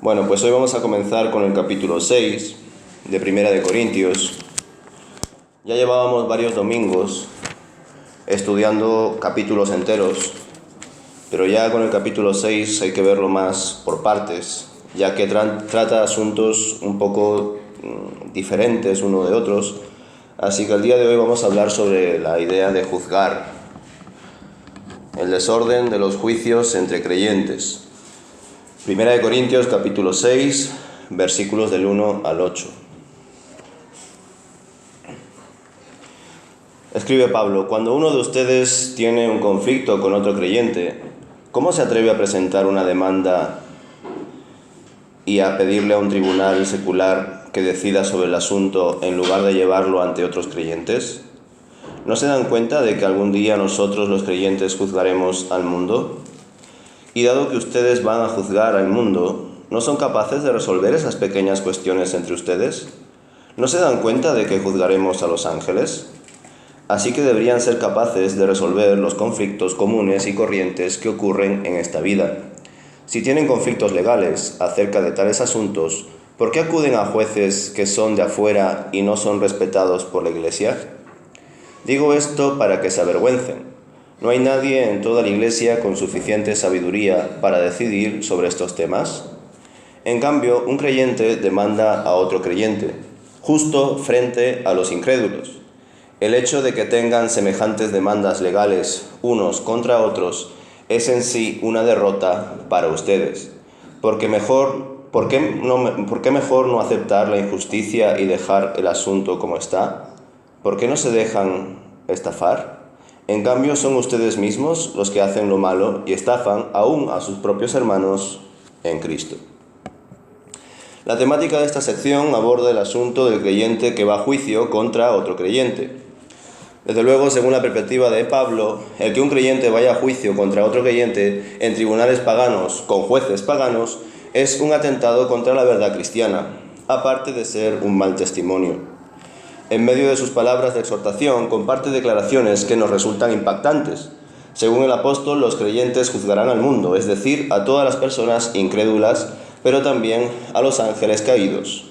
Bueno, pues hoy vamos a comenzar con el capítulo 6 de Primera de Corintios. Ya llevábamos varios domingos estudiando capítulos enteros, pero ya con el capítulo 6 hay que verlo más por partes, ya que trata asuntos un poco diferentes uno de otros. Así que el día de hoy vamos a hablar sobre la idea de juzgar, el desorden de los juicios entre creyentes. Primera de Corintios, capítulo 6, versículos del 1 al 8. Escribe Pablo: cuando uno de ustedes tiene un conflicto con otro creyente, ¿cómo se atreve a presentar una demanda y a pedirle a un tribunal secular que decida sobre el asunto en lugar de llevarlo ante otros creyentes? ¿No se dan cuenta de que algún día nosotros los creyentes juzgaremos al mundo? Y dado que ustedes van a juzgar al mundo, ¿no son capaces de resolver esas pequeñas cuestiones entre ustedes? ¿No se dan cuenta de que juzgaremos a los ángeles? Así que deberían ser capaces de resolver los conflictos comunes y corrientes que ocurren en esta vida. Si tienen conflictos legales acerca de tales asuntos, ¿por qué acuden a jueces que son de afuera y no son respetados por la Iglesia? Digo esto para que se avergüencen. ¿No hay nadie en toda la Iglesia con suficiente sabiduría para decidir sobre estos temas? En cambio, un creyente demanda a otro creyente, justo frente a los incrédulos. El hecho de que tengan semejantes demandas legales unos contra otros es en sí una derrota para ustedes. ¿Por qué mejor no aceptar la injusticia y dejar el asunto como está? ¿Por qué no se dejan estafar? En cambio, son ustedes mismos los que hacen lo malo y estafan aún a sus propios hermanos en Cristo. La temática de esta sección aborda el asunto del creyente que va a juicio contra otro creyente. Desde luego, según la perspectiva de Pablo, el que un creyente vaya a juicio contra otro creyente en tribunales paganos, con jueces paganos, es un atentado contra la verdad cristiana, aparte de ser un mal testimonio. En medio de sus palabras de exhortación, comparte declaraciones que nos resultan impactantes. Según el apóstol, los creyentes juzgarán al mundo, es decir, a todas las personas incrédulas, pero también a los ángeles caídos.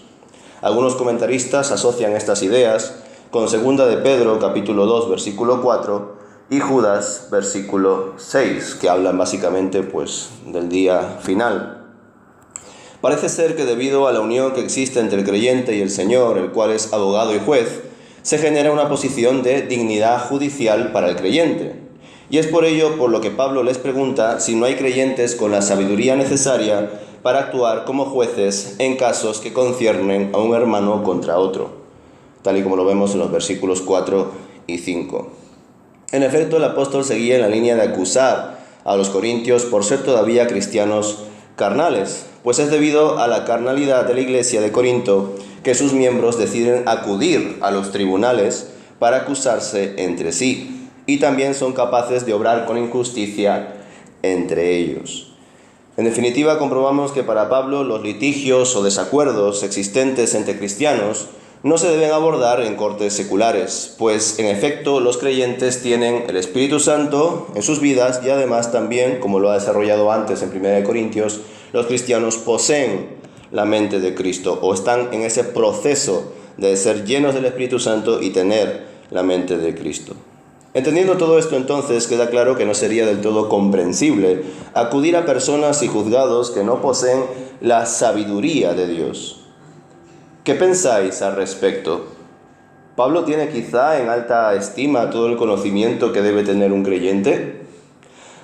Algunos comentaristas asocian estas ideas con 2 de Pedro, capítulo 2, versículo 4, y Judas, versículo 6, que hablan básicamente del día final. Parece ser que debido a la unión que existe entre el creyente y el Señor, el cual es abogado y juez, se genera una posición de dignidad judicial para el creyente. Y es por ello por lo que Pablo les pregunta si no hay creyentes con la sabiduría necesaria para actuar como jueces en casos que conciernen a un hermano contra otro, tal y como lo vemos en los versículos 4 y 5. En efecto, el apóstol seguía en la línea de acusar a los corintios por ser todavía cristianos carnales, pues es debido a la carnalidad de la iglesia de Corinto que sus miembros deciden acudir a los tribunales para acusarse entre sí, y también son capaces de obrar con injusticia entre ellos. En definitiva, comprobamos que para Pablo los litigios o desacuerdos existentes entre cristianos no se deben abordar en cortes seculares, pues en efecto los creyentes tienen el Espíritu Santo en sus vidas y además también, como lo ha desarrollado antes en 1 Corintios, los cristianos poseen la mente de Cristo o están en ese proceso de ser llenos del Espíritu Santo y tener la mente de Cristo. Entendiendo todo esto, entonces, queda claro que no sería del todo comprensible acudir a personas y juzgados que no poseen la sabiduría de Dios. ¿Qué pensáis al respecto? ¿Pablo tiene quizá en alta estima todo el conocimiento que debe tener un creyente?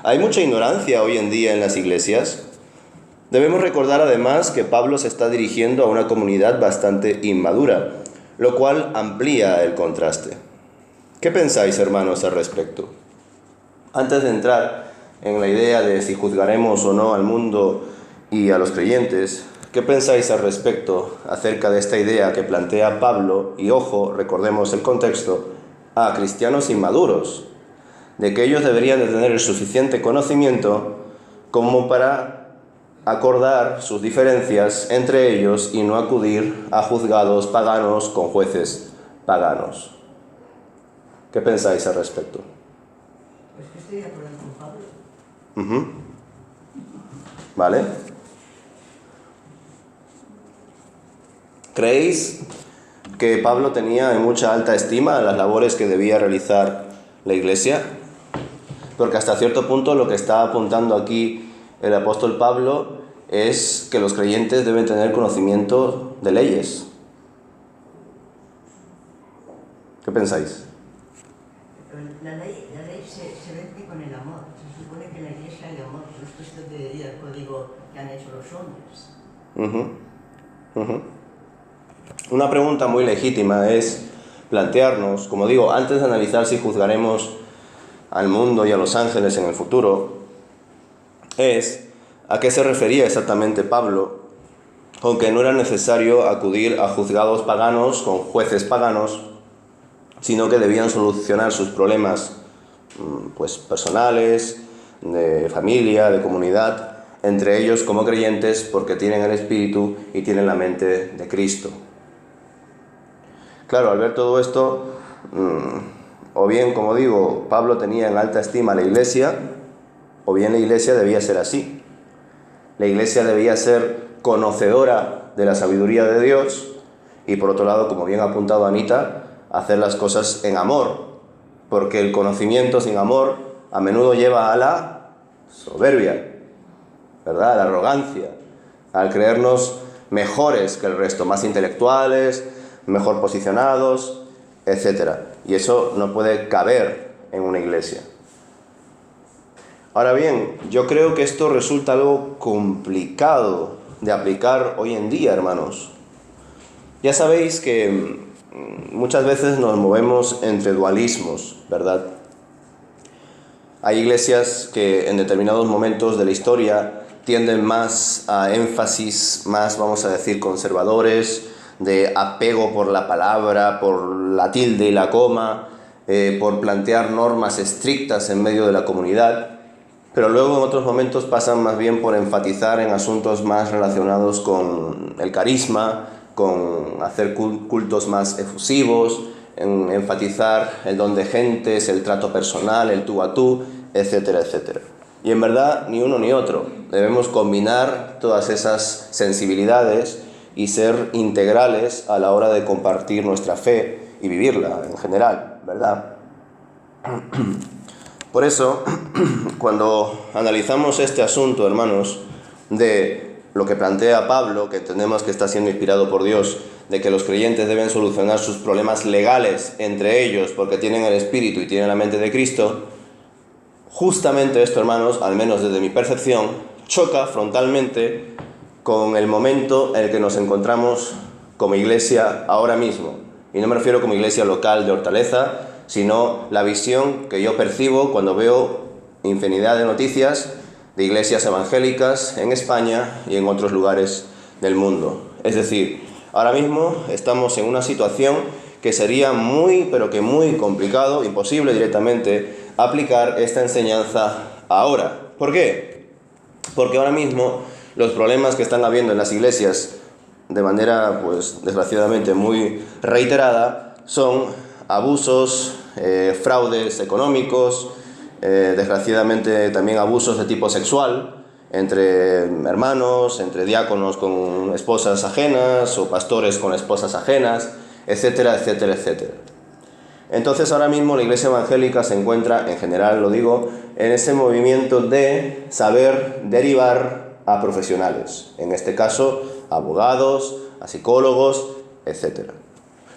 ¿Hay mucha ignorancia hoy en día en las iglesias? Debemos recordar además que Pablo se está dirigiendo a una comunidad bastante inmadura, lo cual amplía el contraste. ¿Qué pensáis, hermanos, al respecto? Antes de entrar en la idea de si juzgaremos o no al mundo y a los creyentes, ¿qué pensáis al respecto acerca de esta idea que plantea Pablo, y ojo, recordemos el contexto, a cristianos inmaduros, de que ellos deberían de tener el suficiente conocimiento como para acordar sus diferencias entre ellos y no acudir a juzgados paganos con jueces paganos? ¿Qué pensáis al respecto? Pues que estoy de acuerdo con Pablo. ¿Vale? ¿Creéis que Pablo tenía en mucha alta estima las labores que debía realizar la Iglesia? Porque hasta cierto punto lo que está apuntando aquí el apóstol Pablo es que los creyentes deben tener conocimiento de leyes. ¿Qué pensáis? La ley se vence con el amor. Se supone que la Iglesia hay amor. Esto debería el código que han hecho los hombres. Una pregunta muy legítima es plantearnos, como digo, antes de analizar si juzgaremos al mundo y a los ángeles en el futuro, es a qué se refería exactamente Pablo con que no era necesario acudir a juzgados paganos con jueces paganos, sino que debían solucionar sus problemas pues personales, de familia, de comunidad, entre ellos como creyentes, porque tienen el Espíritu y tienen la mente de Cristo. Claro, al ver todo esto, o bien, como digo, Pablo tenía en alta estima a la Iglesia, o bien la Iglesia debía ser así. La Iglesia debía ser conocedora de la sabiduría de Dios y, por otro lado, como bien ha apuntado Anita, hacer las cosas en amor, porque el conocimiento sin amor a menudo lleva a la soberbia, ¿verdad? A la arrogancia, al creernos mejores que el resto, más intelectuales, mejor posicionados, etc. Y eso no puede caber en una iglesia. Ahora bien, yo creo que esto resulta algo complicado de aplicar hoy en día, hermanos. Ya sabéis que muchas veces nos movemos entre dualismos, ¿verdad? Hay iglesias que en determinados momentos de la historia tienden más a énfasis, más, vamos a decir, conservadores, de apego por la palabra, por la tilde y la coma, por plantear normas estrictas en medio de la comunidad, pero luego en otros momentos pasan más bien por enfatizar en asuntos más relacionados con el carisma, con hacer cultos más efusivos, en enfatizar el don de gentes, el trato personal, el tú a tú, etcétera, etcétera. Y en verdad ni uno ni otro. Debemos combinar todas esas sensibilidades y ser integrales a la hora de compartir nuestra fe y vivirla en general, ¿verdad? Por eso, cuando analizamos este asunto, hermanos, de lo que plantea Pablo, que entendemos que está siendo inspirado por Dios, de que los creyentes deben solucionar sus problemas legales entre ellos porque tienen el Espíritu y tienen la mente de Cristo, justamente esto, hermanos, al menos desde mi percepción, choca frontalmente con el momento en el que nos encontramos como iglesia ahora mismo. Y no me refiero como iglesia local de Hortaleza, sino la visión que yo percibo cuando veo infinidad de noticias de iglesias evangélicas en España y en otros lugares del mundo. Es decir, ahora mismo estamos en una situación que sería muy, pero que muy complicado, imposible directamente, aplicar esta enseñanza ahora. ¿Por qué? Porque ahora mismo los problemas que están habiendo en las iglesias, de manera, pues, desgraciadamente muy reiterada, son abusos, fraudes económicos, desgraciadamente también abusos de tipo sexual entre hermanos, entre diáconos con esposas ajenas o pastores con esposas ajenas, etcétera, etcétera, etcétera. Entonces ahora mismo la iglesia evangélica se encuentra, en general lo digo, en ese movimiento de saber derivar a profesionales, en este caso a abogados, a psicólogos, etcétera.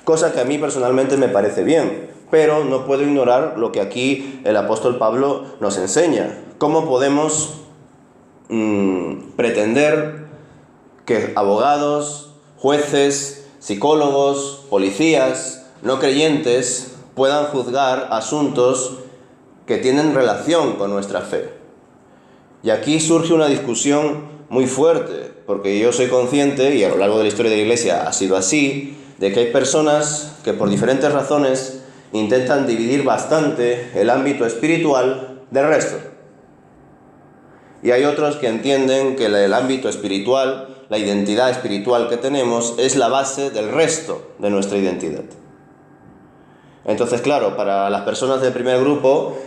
Cosa que a mí personalmente me parece bien, pero no puedo ignorar lo que aquí el apóstol Pablo nos enseña. ¿Cómo podemos pretender que abogados, jueces, psicólogos, policías, no creyentes puedan juzgar asuntos que tienen relación con nuestra fe? Y aquí surge una discusión muy fuerte, porque yo soy consciente, y a lo largo de la historia de la Iglesia ha sido así, de que hay personas que por diferentes razones intentan dividir bastante el ámbito espiritual del resto. Y hay otros que entienden que el ámbito espiritual, la identidad espiritual que tenemos, es la base del resto de nuestra identidad. Entonces, claro, para las personas del primer grupo,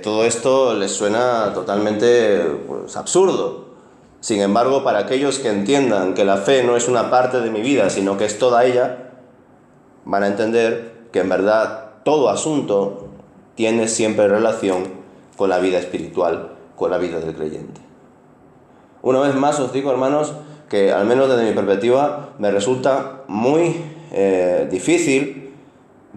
todo esto les suena totalmente, pues, absurdo. Sin embargo, para aquellos que entiendan que la fe no es una parte de mi vida, sino que es toda ella, van a entender que en verdad todo asunto tiene siempre relación con la vida espiritual, con la vida del creyente. Una vez más os digo, hermanos, que al menos desde mi perspectiva me resulta muy difícil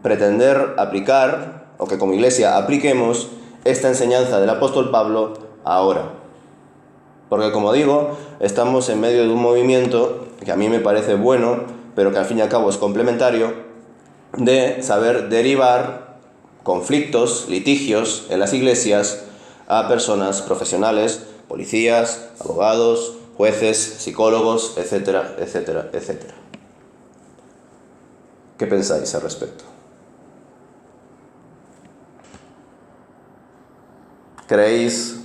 pretender aplicar, o que como iglesia apliquemos, esta enseñanza del apóstol Pablo ahora. Porque como digo, estamos en medio de un movimiento que a mí me parece bueno, pero que al fin y al cabo es complementario, de saber derivar conflictos, litigios en las iglesias a personas profesionales, policías, abogados, jueces, psicólogos, etcétera, etcétera, etcétera. ¿Qué pensáis al respecto? ¿Creéis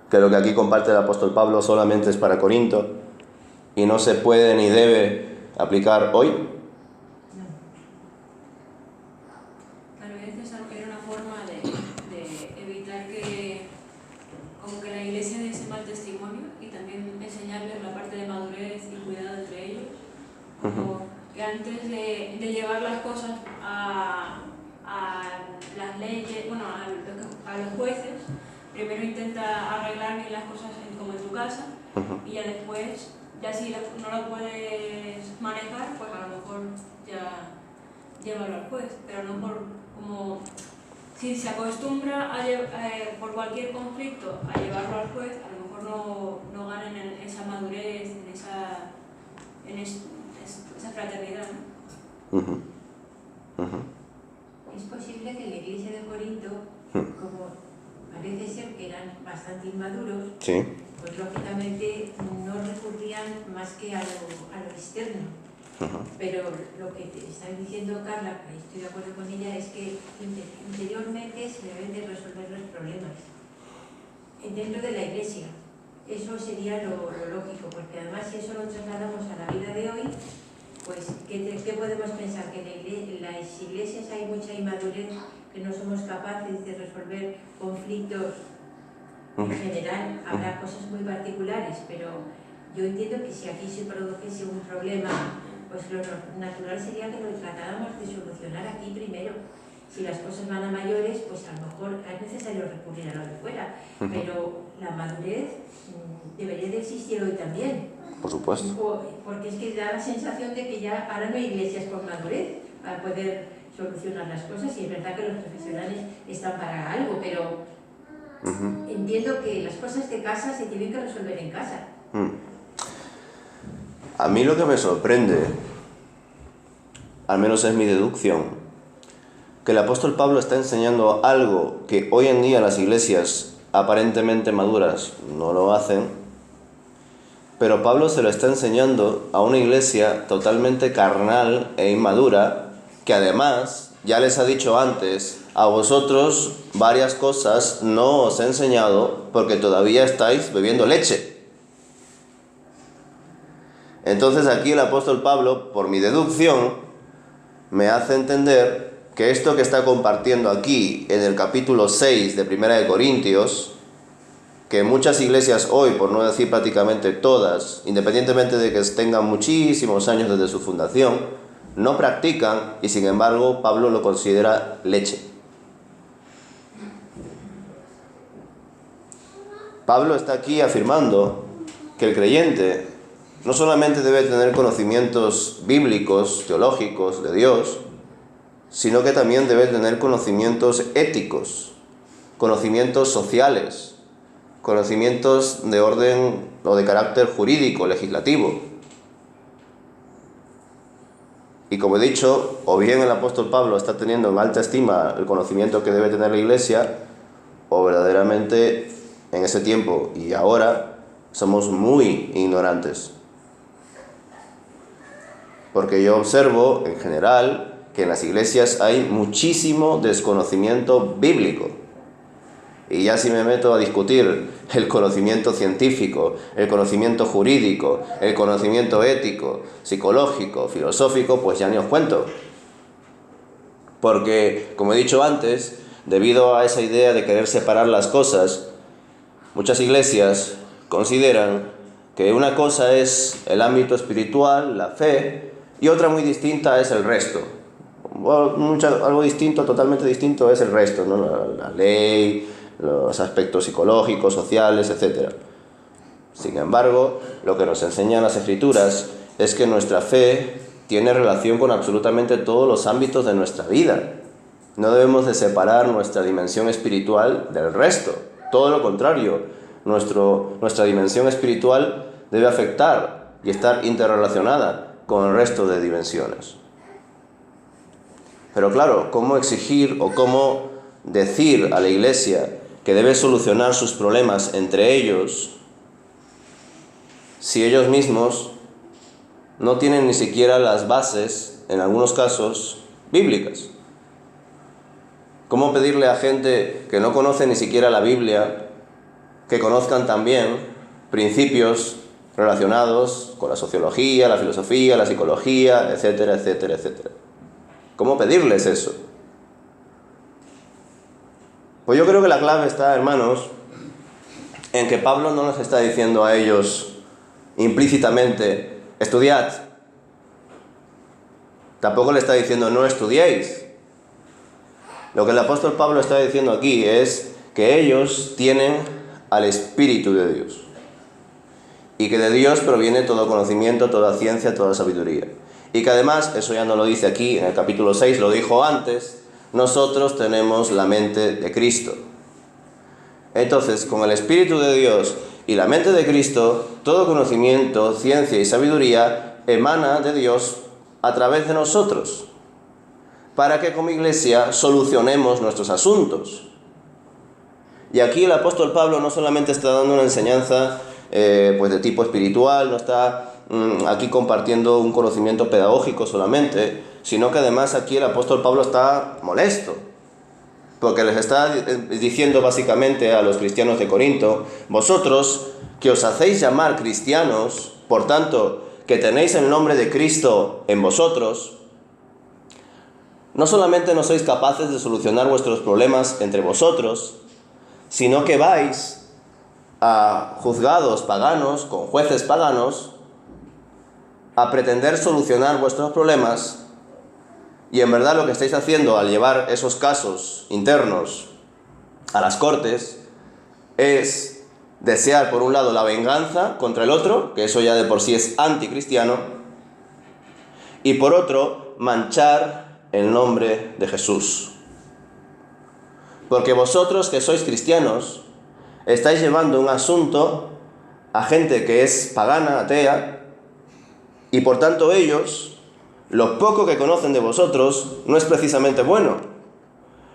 que lo que aquí comparte el apóstol Pablo solamente es para Corinto y no se puede ni debe aplicar hoy? Tal vez esa era una forma de evitar que como que la iglesia dé ese mal testimonio y también enseñarles la parte de madurez y cuidado entre ellos. Como que antes de llevar las cosas a las leyes, bueno, a los jueces, primero intenta arreglar bien las cosas como en tu casa y ya después, ya si no lo puedes manejar, pues a lo mejor ya llévalo al juez, pero no por como si se acostumbra por cualquier conflicto a llevarlo al juez, a lo mejor no ganen en esa madurez, en esa fraternidad, ¿no? Es posible que la iglesia de Corinto, como parece ser que eran bastante inmaduros, Sí. pues lógicamente no recurrían más que a lo externo. Pero lo que te está diciendo Carla, que estoy de acuerdo con ella, es que interiormente se deben de resolver los problemas dentro de la iglesia. Eso sería lo lógico, porque además si eso lo trasladamos a la vida de hoy, pues ¿qué podemos pensar? Que en las iglesias hay mucha inmadurez, que no somos capaces de resolver conflictos en general. Habrá cosas muy particulares, pero yo entiendo que si aquí se produjese un problema, pues lo natural sería que lo tratáramos de solucionar aquí primero. Si las cosas van a mayores, pues a lo mejor es necesario recurrir a lo de fuera, pero la madurez debería de existir hoy también. Por supuesto. Porque es que da la sensación de que ya ahora no hay iglesias con madurez para poder solucionar las cosas, y es verdad que los profesionales están para algo, pero entiendo que las cosas de casa se tienen que resolver en casa. A mí lo que me sorprende, al menos es mi deducción, que el apóstol Pablo está enseñando algo que hoy en día las iglesias aparentemente maduras no lo hacen, pero Pablo se lo está enseñando a una iglesia totalmente carnal e inmadura, que además ya les ha dicho antes: a vosotros varias cosas no os he enseñado porque todavía estáis bebiendo leche. Entonces aquí el apóstol Pablo, por mi deducción, me hace entender que esto que está compartiendo aquí en el capítulo 6 de 1 de Corintios, que muchas iglesias hoy, por no decir prácticamente todas, independientemente de que tengan muchísimos años desde su fundación, no practican, y sin embargo Pablo lo considera leche. Pablo está aquí afirmando que el creyente no solamente debe tener conocimientos bíblicos, teológicos, de Dios, sino que también debe tener conocimientos éticos, conocimientos sociales, conocimientos de orden o de carácter jurídico, legislativo. Y como he dicho, o bien el apóstol Pablo está teniendo en alta estima el conocimiento que debe tener la iglesia, o verdaderamente en ese tiempo y ahora somos muy ignorantes. Porque yo observo en general que en las iglesias hay muchísimo desconocimiento bíblico. Y ya si me meto a discutir el conocimiento científico, el conocimiento jurídico, el conocimiento ético, psicológico, filosófico, pues ya ni os cuento. Porque, como he dicho antes, debido a esa idea de querer separar las cosas, muchas iglesias consideran que una cosa es el ámbito espiritual, la fe, y otra muy distinta es el resto. Algo distinto, totalmente distinto es el resto, ¿no? La ley, los aspectos psicológicos, sociales, etc. Sin embargo, lo que nos enseñan las Escrituras es que nuestra fe tiene relación con absolutamente todos los ámbitos de nuestra vida. No debemos de separar nuestra dimensión espiritual del resto. Todo lo contrario, nuestra dimensión espiritual debe afectar y estar interrelacionada con el resto de dimensiones. Pero claro, ¿cómo exigir o cómo decir a la Iglesia que debe solucionar sus problemas entre ellos si ellos mismos no tienen ni siquiera las bases, en algunos casos, bíblicas? ¿Cómo pedirle a gente que no conoce ni siquiera la Biblia que conozcan también principios relacionados con la sociología, la filosofía, la psicología, etcétera, etcétera, etcétera? ¿Cómo pedirles eso? Pues yo creo que la clave está, hermanos, en que Pablo no nos está diciendo a ellos implícitamente, estudiad. Tampoco le está diciendo, no estudiéis. Lo que el apóstol Pablo está diciendo aquí es que ellos tienen al Espíritu de Dios. Y que de Dios proviene todo conocimiento, toda ciencia, toda sabiduría. Y que además, eso ya no lo dice aquí, en el capítulo 6 lo dijo antes, nosotros tenemos la mente de Cristo. Entonces, con el Espíritu de Dios y la mente de Cristo, todo conocimiento, ciencia y sabiduría emana de Dios a través de nosotros, para que como iglesia solucionemos nuestros asuntos. Y aquí el apóstol Pablo no solamente está dando una enseñanza pues de tipo espiritual, no está aquí compartiendo un conocimiento pedagógico solamente, sino que además aquí el apóstol Pablo está molesto, porque les está diciendo básicamente a los cristianos de Corinto, vosotros que os hacéis llamar cristianos, por tanto, que tenéis el nombre de Cristo en vosotros, no solamente no sois capaces de solucionar vuestros problemas entre vosotros, sino que vais a juzgados paganos, con jueces paganos, a pretender solucionar vuestros problemas, y en verdad lo que estáis haciendo al llevar esos casos internos a las cortes es desear por un lado la venganza contra el otro, que eso ya de por sí es anticristiano, y por otro manchar el nombre de Jesús. Porque vosotros que sois cristianos estáis llevando un asunto a gente que es pagana, atea, y por tanto ellos, lo poco que conocen de vosotros no es precisamente bueno.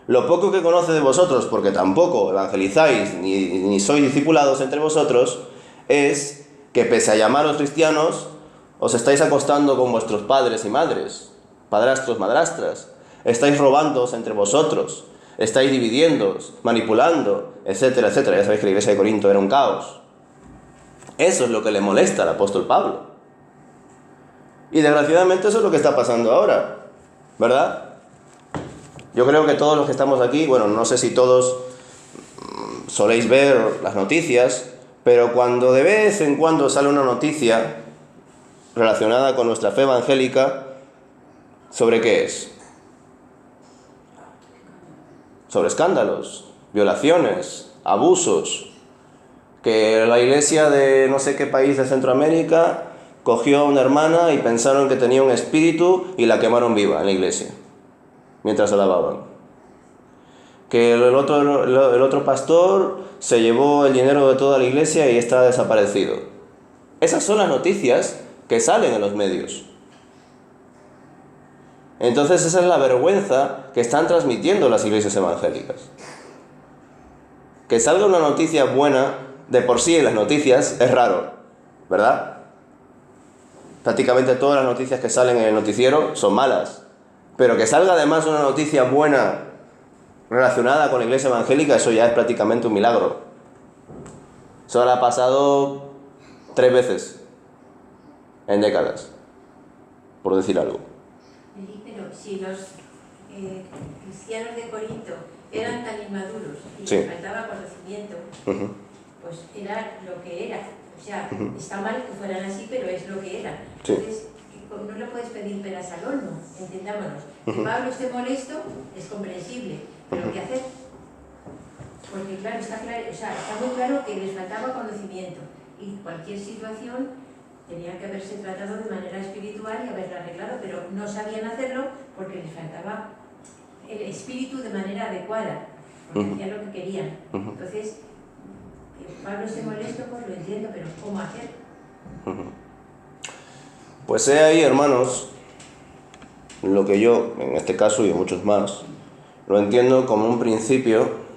Lo poco que conocen de vosotros, porque tampoco evangelizáis ni sois discipulados entre vosotros, es que pese a llamaros cristianos, os estáis acostando con vuestros padres y madres, padrastros, madrastras, estáis robándoos entre vosotros, estáis dividiéndoos, manipulando, etcétera, etcétera. Ya sabéis que la iglesia de Corinto era un caos. Eso es lo que le molesta al apóstol Pablo. Y desgraciadamente eso es lo que está pasando ahora, ¿verdad? Yo creo que todos los que estamos aquí, bueno, no sé si todos soléis ver las noticias, pero cuando de vez en cuando sale una noticia relacionada con nuestra fe evangélica, ¿sobre qué es? Sobre escándalos, violaciones, abusos, que la iglesia de no sé qué país de Centroamérica cogió a una hermana y pensaron que tenía un espíritu y la quemaron viva en la iglesia, mientras alababan. Que el otro pastor se llevó el dinero de toda la iglesia y está desaparecido. Esas son las noticias que salen en los medios. Entonces esa es la vergüenza que están transmitiendo las iglesias evangélicas. Que salga una noticia buena, de por sí en las noticias, es raro, ¿verdad? Prácticamente todas las noticias que salen en el noticiero son malas. Pero que salga además una noticia buena relacionada con la iglesia evangélica, eso ya es prácticamente un milagro. Eso ha pasado 3 veces en décadas, por decir algo. Pero si los cristianos de Corinto eran tan inmaduros y Sí. les faltaba conocimiento, pues era lo que era. O sea, está mal que fueran así, pero es lo que eran. Sí. Entonces, no le puedes pedir peras al olmo, entendámonos. Que Pablo esté molesto es comprensible, pero ¿qué hacer? Porque claro, está muy claro que les faltaba conocimiento y cualquier situación tenía que haberse tratado de manera espiritual y haberla arreglado, pero no sabían hacerlo porque les faltaba el espíritu de manera adecuada, porque hacían lo que querían. Entonces, que Pablo esté molesto, pues lo entiendo, pero ¿cómo hacer? Pues he ahí, hermanos, lo que yo, en este caso y en muchos más, lo entiendo como un principio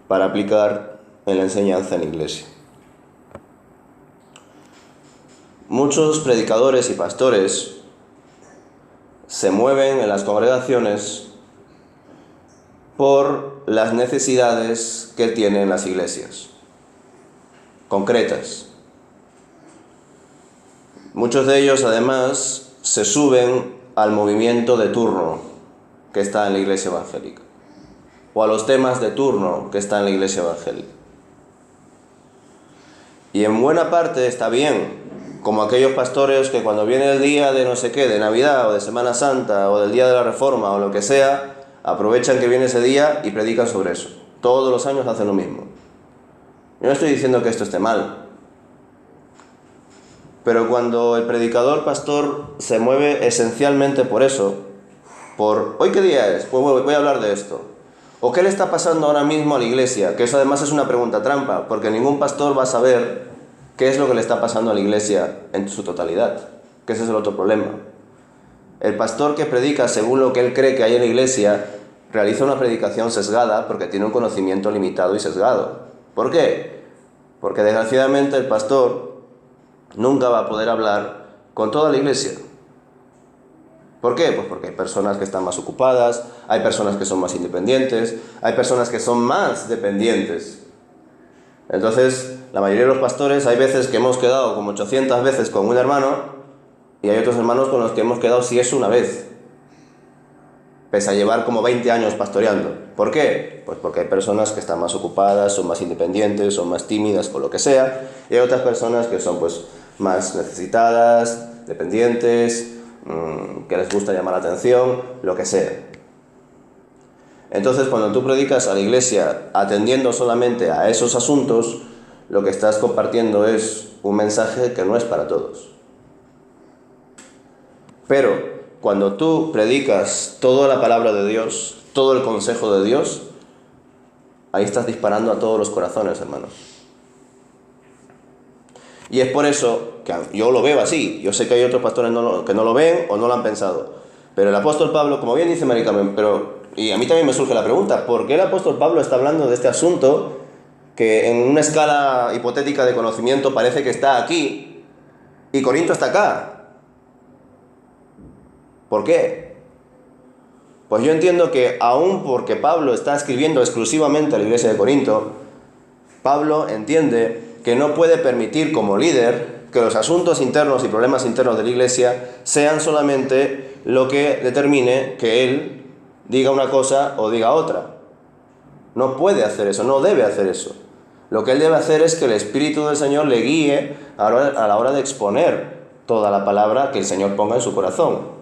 para aplicar en la enseñanza en la iglesia. Muchos predicadores y pastores se mueven en las congregaciones por las necesidades que tienen las iglesias, concretas. Muchos de ellos, además, se suben al movimiento de turno que está en la iglesia evangélica, o a los temas de turno que está en la iglesia evangélica. Y en buena parte está bien, como aquellos pastores que cuando viene el día de no sé qué, de Navidad o de Semana Santa o del día de la Reforma o lo que sea, aprovechan que viene ese día y predican sobre eso. Todos los años hacen lo mismo. Yo no estoy diciendo que esto esté mal, pero cuando el predicador, pastor, se mueve esencialmente por eso, por ¿hoy qué día es? Pues voy a hablar de esto. ¿O qué le está pasando ahora mismo a la iglesia? Que eso además es una pregunta trampa, porque ningún pastor va a saber qué es lo que le está pasando a la iglesia en su totalidad, que ese es el otro problema. El pastor que predica según lo que él cree que hay en la iglesia, realiza una predicación sesgada porque tiene un conocimiento limitado y sesgado. ¿Por qué? Porque desgraciadamente el pastor nunca va a poder hablar con toda la iglesia. ¿Por qué? Pues porque hay personas que están más ocupadas, hay personas que son más independientes, hay personas que son más dependientes. Entonces, la mayoría de los pastores, hay veces que hemos quedado como 800 veces con un hermano y hay otros hermanos con los que hemos quedado si es una vez, pese a llevar como 20 años pastoreando. ¿Por qué? Pues porque hay personas que están más ocupadas, son más independientes, son más tímidas o lo que sea, y hay otras personas que son pues más necesitadas, dependientes, que les gusta llamar la atención, lo que sea. Entonces, cuando tú predicas a la iglesia atendiendo solamente a esos asuntos, lo que estás compartiendo es un mensaje que no es para todos. Pero cuando tú predicas toda la palabra de Dios, todo el consejo de Dios, ahí estás disparando a todos los corazones, hermanos. Y es por eso que yo lo veo así. Yo sé que hay otros pastores que no lo ven o no lo han pensado. Pero el apóstol Pablo, como bien dice Mari Carmen, y a mí también me surge la pregunta, ¿por qué el apóstol Pablo está hablando de este asunto que en una escala hipotética de conocimiento parece que está aquí y Corinto está acá? ¿Por qué? Pues yo entiendo que aun porque Pablo está escribiendo exclusivamente a la iglesia de Corinto, Pablo entiende que no puede permitir como líder que los asuntos internos y problemas internos de la iglesia sean solamente lo que determine que él diga una cosa o diga otra. No puede hacer eso, no debe hacer eso. Lo que él debe hacer es que el Espíritu del Señor le guíe a la hora de exponer toda la palabra que el Señor ponga en su corazón.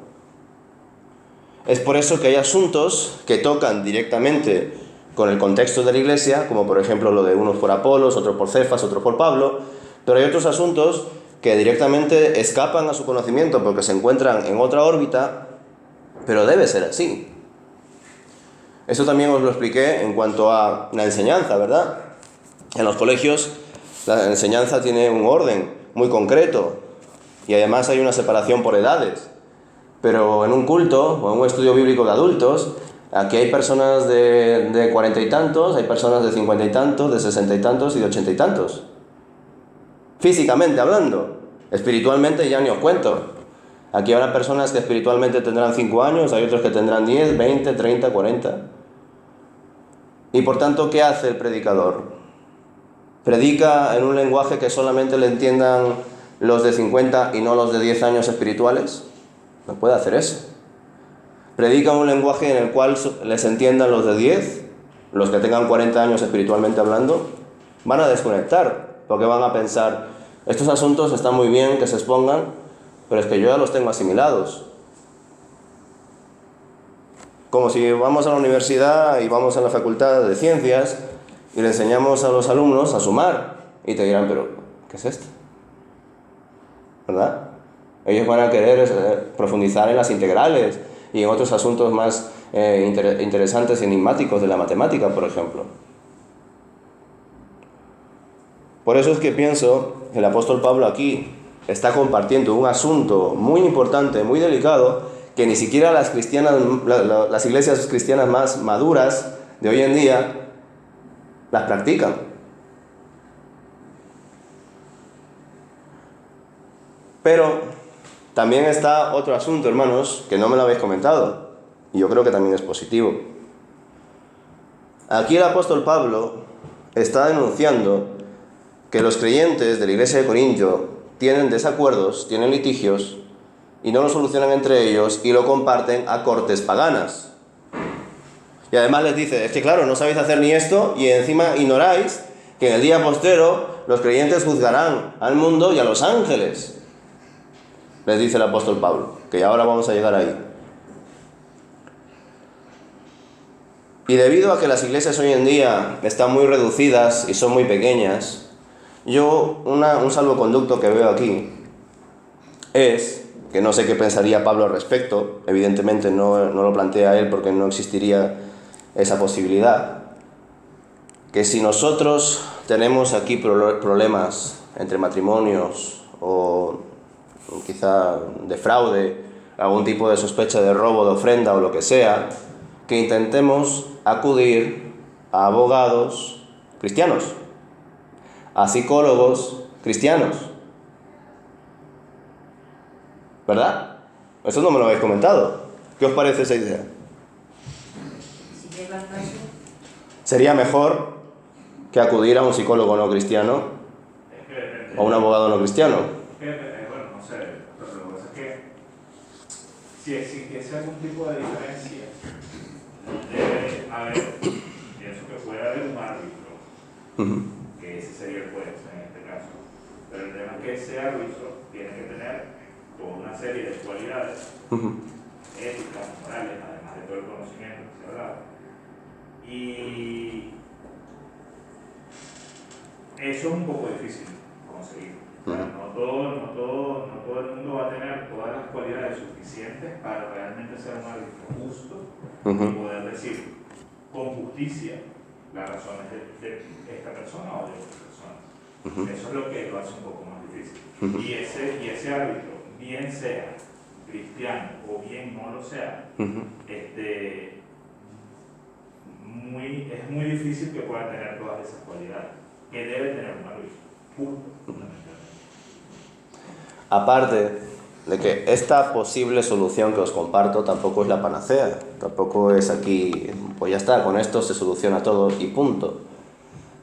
Es por eso que hay asuntos que tocan directamente con el contexto de la iglesia, como por ejemplo lo de unos por Apolos, otros por Cefas, otros por Pablo, pero hay otros asuntos que directamente escapan a su conocimiento porque se encuentran en otra órbita, pero debe ser así. Eso también os lo expliqué en cuanto a la enseñanza, ¿verdad? En los colegios la enseñanza tiene un orden muy concreto y además hay una separación por edades. Pero en un culto o en un estudio bíblico de adultos, aquí hay personas de 40 y tantos, hay personas de 50 y tantos, de 60 y tantos y de 80 y tantos. Físicamente hablando, espiritualmente ya ni os cuento. Aquí habrá personas que espiritualmente tendrán 5 años, hay otros que tendrán 10, 20, 30, 40. Y por tanto, ¿qué hace el predicador? ¿Predica en un lenguaje que solamente le entiendan los de 50 y no los de 10 años espirituales? No puede hacer eso. Predica un lenguaje en el cual les entiendan los de 10, los que tengan 40 años espiritualmente hablando, van a desconectar. porque van a pensar, estos asuntos están muy bien que se expongan, pero es que yo ya los tengo asimilados. Como si vamos a la universidad y vamos a la facultad de ciencias y le enseñamos a los alumnos a sumar y te dirán, pero ¿qué es esto? ¿Verdad? Ellos van a querer profundizar en las integrales y en otros asuntos más interesantes y enigmáticos de la matemática, por ejemplo. Por eso es que pienso que el apóstol Pablo aquí está compartiendo un asunto muy importante, muy delicado, que ni siquiera las iglesias cristianas más maduras de hoy en día las practican. Pero también está otro asunto, hermanos, que no me lo habéis comentado, y yo creo que también es positivo. Aquí el apóstol Pablo está denunciando que los creyentes de la iglesia de Corinto tienen desacuerdos, tienen litigios, y no lo solucionan entre ellos y lo comparten a cortes paganas. Y además les dice, es que claro, no sabéis hacer ni esto y encima ignoráis que en el día postero los creyentes juzgarán al mundo y a los ángeles. Les dice el apóstol Pablo, que ya ahora vamos a llegar ahí. Y debido a que las iglesias hoy en día están muy reducidas y son muy pequeñas, yo un salvoconducto que veo aquí es, que no sé qué pensaría Pablo al respecto, evidentemente no lo plantea él porque no existiría esa posibilidad, que si nosotros tenemos aquí problemas entre matrimonios o quizá de fraude, algún tipo de sospecha de robo de ofrenda o lo que sea, que intentemos acudir a abogados cristianos, a psicólogos cristianos. ¿Verdad? Eso no me lo habéis comentado. ¿Qué os parece esa idea? Si llega el caso, ¿Sería mejor que acudir a un psicólogo no cristiano o a un abogado no cristiano? Bueno, no sé, pero lo que pasa es que si existiese algún tipo de diferencia, debe haber, pienso que puede haber un árbitro, que ese sería el juez en este caso. Pero el tema es que ese árbitro tiene que tener toda una serie de cualidades éticas, morales, además de todo el conocimiento que se ha dado. Y eso es un poco difícil conseguir. O sea, no todo el mundo va a tener todas las cualidades suficientes para realmente ser un árbitro justo y poder decir con justicia las razones de esta persona o de otra persona. Eso es lo que lo hace un poco más difícil. Y ese árbitro, bien sea cristiano o bien no lo sea, es muy difícil que pueda tener todas esas cualidades que debe tener un árbitro justo, fundamentalmente. Aparte de que esta posible solución que os comparto tampoco es la panacea, tampoco es aquí, pues ya está, con esto se soluciona todo y punto.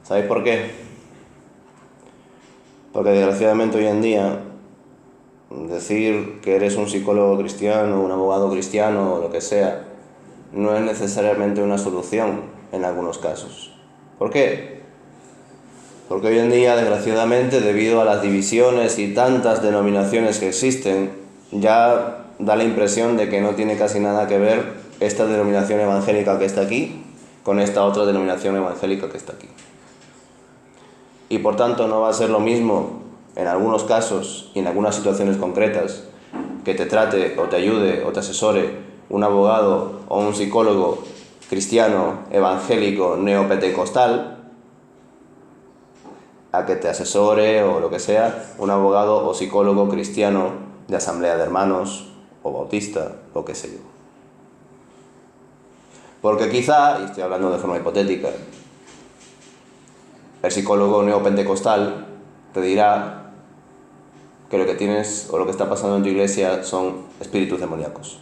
¿Sabéis por qué? Porque desgraciadamente hoy en día decir que eres un psicólogo cristiano, un abogado cristiano o lo que sea, no es necesariamente una solución en algunos casos. ¿Por qué? Porque hoy en día, desgraciadamente, debido a las divisiones y tantas denominaciones que existen, ya da la impresión de que no tiene casi nada que ver esta denominación evangélica que está aquí con esta otra denominación evangélica que está aquí. Y por tanto no va a ser lo mismo en algunos casos y en algunas situaciones concretas que te trate o te ayude o te asesore un abogado o un psicólogo cristiano, evangélico, neopentecostal, a que te asesore o lo que sea un abogado o psicólogo cristiano de asamblea de hermanos o bautista o qué sé yo. Porque quizá, y estoy hablando de forma hipotética, el psicólogo neopentecostal te dirá que lo que tienes o lo que está pasando en tu iglesia son espíritus demoníacos.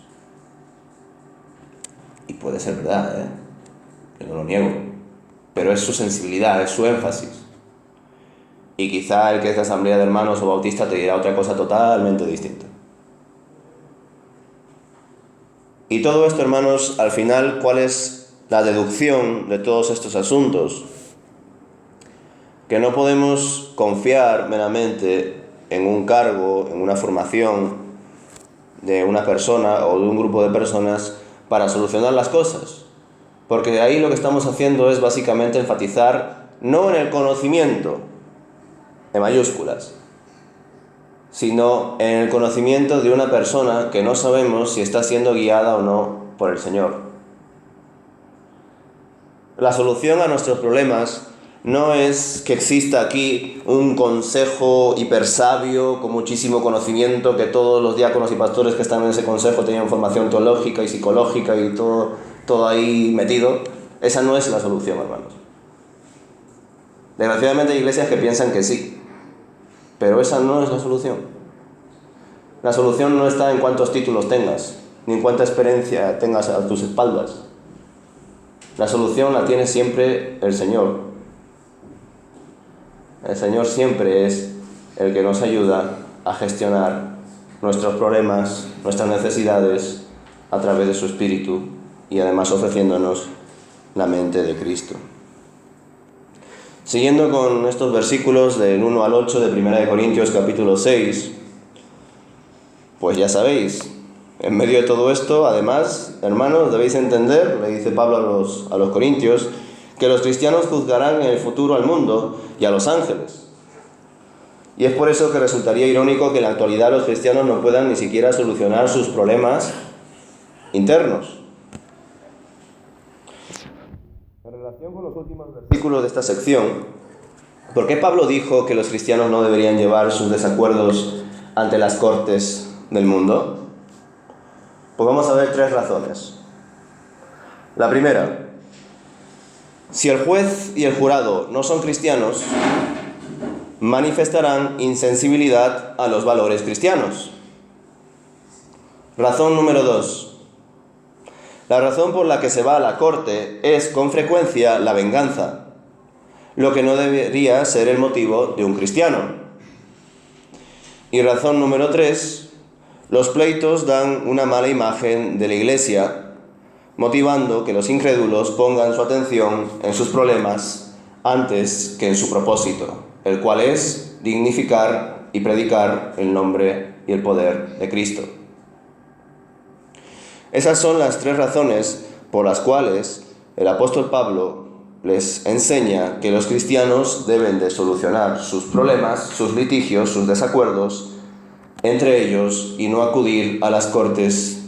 Y puede ser verdad, que no lo niego, pero es su sensibilidad, es su énfasis. Y quizá el que es de asamblea de hermanos o bautista te dirá otra cosa totalmente distinta. Y todo esto, hermanos, al final, ¿cuál es la deducción de todos estos asuntos? Que no podemos confiar meramente en un cargo, en una formación de una persona o de un grupo de personas para solucionar las cosas. Porque ahí lo que estamos haciendo es básicamente enfatizar no en el conocimiento, en mayúsculas, sino en el conocimiento de una persona que no sabemos si está siendo guiada o no por el Señor. La solución a nuestros problemas no es que exista aquí un consejo hipersabio con muchísimo conocimiento, que todos los diáconos y pastores que están en ese consejo tenían formación teológica y psicológica y todo ahí metido. Esa no es la solución, hermanos. Desgraciadamente hay iglesias que piensan que sí, pero esa no es la solución. La solución no está en cuántos títulos tengas, ni en cuánta experiencia tengas a tus espaldas. La solución la tiene siempre el Señor. El Señor siempre es el que nos ayuda a gestionar nuestros problemas, nuestras necesidades a través de su Espíritu y además ofreciéndonos la mente de Cristo. Siguiendo con estos versículos del 1 al 8 de 1 Corintios capítulo 6, pues ya sabéis, en medio de todo esto, además, hermanos, debéis entender, le dice Pablo a los corintios, que los cristianos juzgarán en el futuro al mundo y a los ángeles. Y es por eso que resultaría irónico que en la actualidad los cristianos no puedan ni siquiera solucionar sus problemas internos. En relación con los últimos versículos de esta sección, ¿por qué Pablo dijo que los cristianos no deberían llevar sus desacuerdos ante las cortes del mundo? Pues vamos a ver 3 razones. La primera, si el juez y el jurado no son cristianos, manifestarán insensibilidad a los valores cristianos. Razón número 2. La razón por la que se va a la corte es con frecuencia la venganza, lo que no debería ser el motivo de un cristiano. Y razón número 3. Los pleitos dan una mala imagen de la Iglesia, motivando que los incrédulos pongan su atención en sus problemas antes que en su propósito, el cual es dignificar y predicar el nombre y el poder de Cristo. Esas son las 3 razones por las cuales el apóstol Pablo les enseña que los cristianos deben de solucionar sus problemas, sus litigios, sus desacuerdos entre ellos y no acudir a las cortes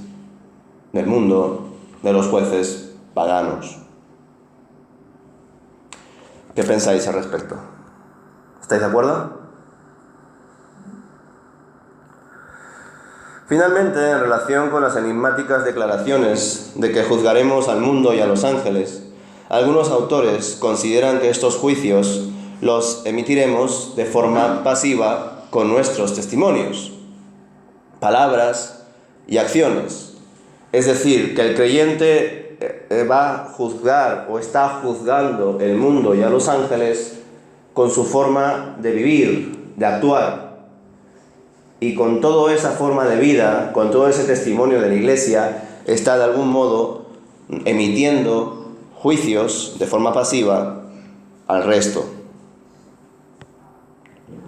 del mundo, de los jueces paganos. ¿Qué pensáis al respecto? ¿Estáis de acuerdo? Finalmente, en relación con las enigmáticas declaraciones de que juzgaremos al mundo y a los ángeles, algunos autores consideran que estos juicios los emitiremos de forma pasiva con nuestros testimonios, palabras y acciones. Es decir, que el creyente va a juzgar o está juzgando el mundo y a los ángeles con su forma de vivir, de actuar. Y con toda esa forma de vida, con todo ese testimonio de la Iglesia, está de algún modo emitiendo juicios de forma pasiva al resto.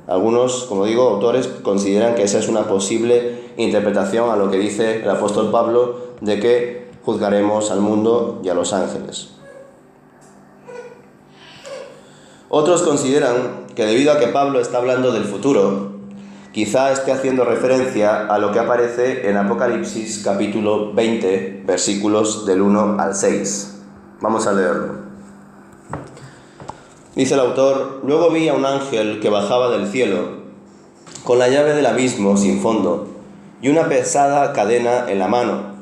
Algunos, como digo, autores consideran que esa es una posible interpretación a lo que dice el apóstol Pablo de que juzgaremos al mundo y a los ángeles. Otros consideran que debido a que Pablo está hablando del futuro, quizá esté haciendo referencia a lo que aparece en Apocalipsis capítulo 20, versículos del 1 al 6. Vamos a leerlo. Dice el autor: luego vi a un ángel que bajaba del cielo, con la llave del abismo sin fondo, y una pesada cadena en la mano.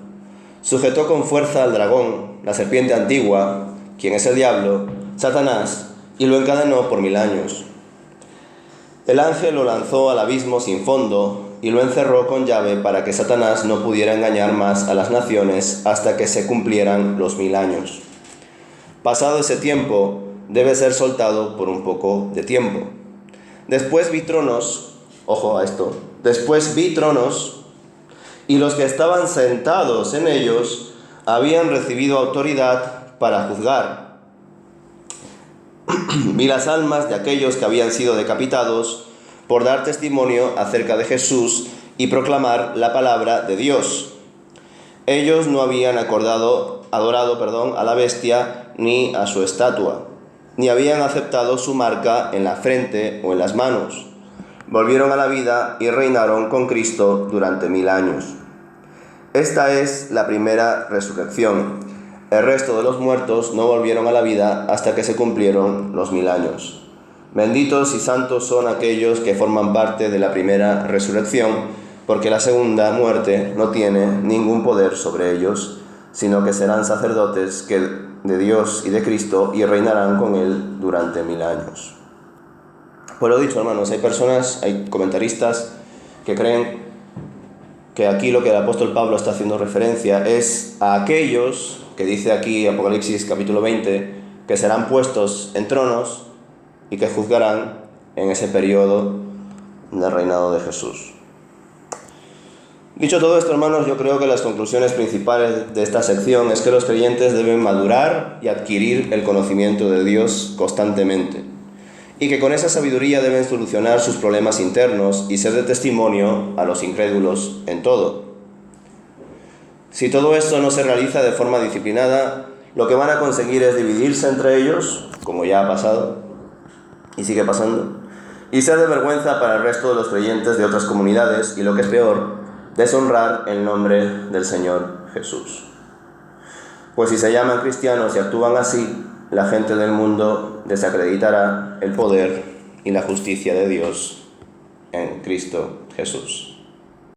Sujetó con fuerza al dragón, la serpiente antigua, quien es el diablo, Satanás, y lo encadenó por 1000 años. El ángel lo lanzó al abismo sin fondo y lo encerró con llave para que Satanás no pudiera engañar más a las naciones hasta que se cumplieran los 1000 años. Pasado ese tiempo, debe ser soltado por un poco de tiempo. Después vi tronos, ojo a esto, después vi tronos, y los que estaban sentados en ellos habían recibido autoridad para juzgar. Vi las almas de aquellos que habían sido decapitados por dar testimonio acerca de Jesús y proclamar la palabra de Dios. Ellos no habían adorado a la bestia ni a su estatua, ni habían aceptado su marca en la frente o en las manos. Volvieron a la vida y reinaron con Cristo durante 1000 años. Esta es la primera resurrección. El resto de los muertos no volvieron a la vida hasta que se cumplieron los 1000 años. Benditos y santos son aquellos que forman parte de la primera resurrección, porque la segunda muerte no tiene ningún poder sobre ellos, sino que serán sacerdotes de Dios y de Cristo y reinarán con Él durante 1000 años. Pues lo dicho, hermanos, hay comentaristas que creen que aquí lo que el apóstol Pablo está haciendo referencia es a aquellos que dice aquí Apocalipsis capítulo 20, que serán puestos en tronos y que juzgarán en ese periodo del reinado de Jesús. Dicho todo esto, hermanos, yo creo que las conclusiones principales de esta sección es que los creyentes deben madurar y adquirir el conocimiento de Dios constantemente, y que con esa sabiduría deben solucionar sus problemas internos y ser de testimonio a los incrédulos en todo. Si todo esto no se realiza de forma disciplinada, lo que van a conseguir es dividirse entre ellos, como ya ha pasado y sigue pasando, y ser de vergüenza para el resto de los creyentes de otras comunidades y, lo que es peor, deshonrar el nombre del Señor Jesús. Pues si se llaman cristianos y actúan así, la gente del mundo desacreditará el poder y la justicia de Dios en Cristo Jesús.